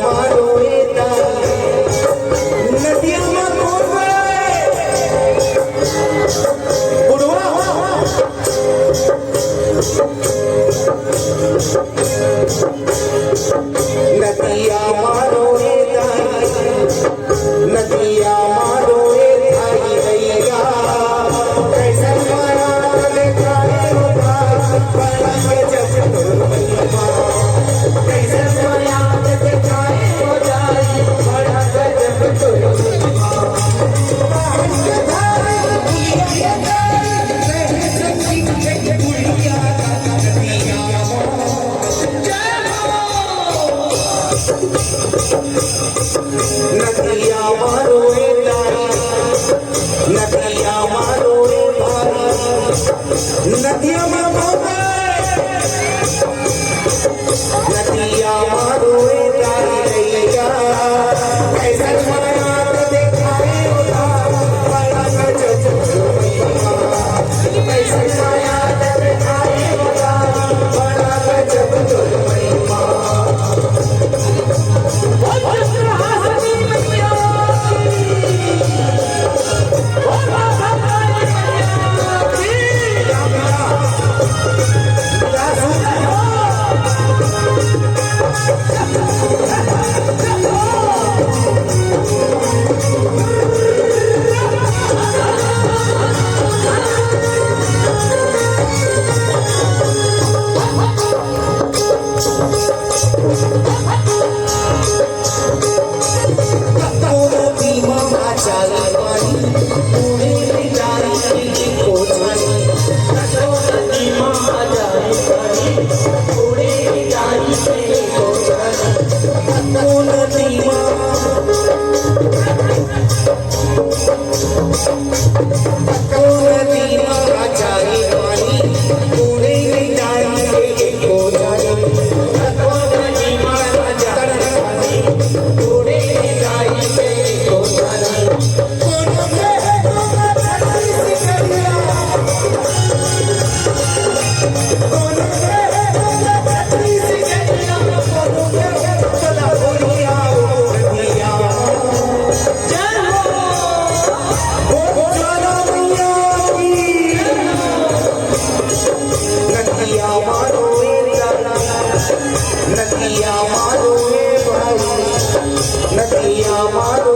मारो नदिया बुढ़वा नदिया मारो नदिया मारो भैया कैसे माया दिखाए जब कैसे माया दिखाए हो जाए बड़ा गजब तो नदिया मारो नदिया मारो नदिया नदिया मारो कैसे माया दिखाए कैसे माया दिखाए बड़ा गजब तो नदिया मारो भाई नदिया मारो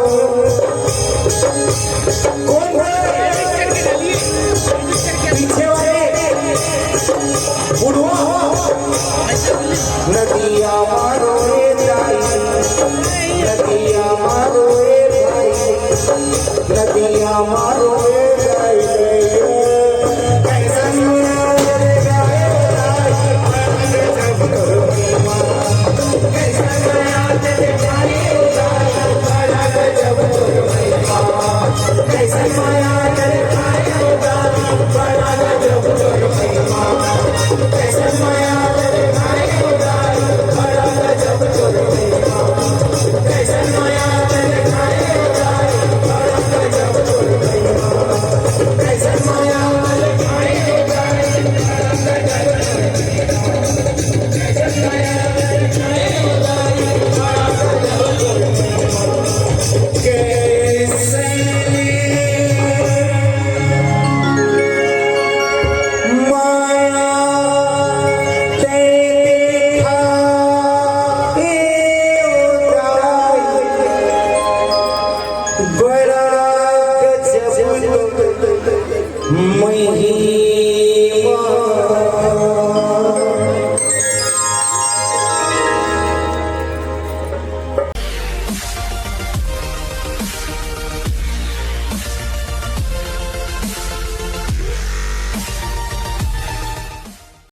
कौन पीछे वाले बुढ़वा नदिया मारो नदिया मारो भाई नदिया मारो कैसे माया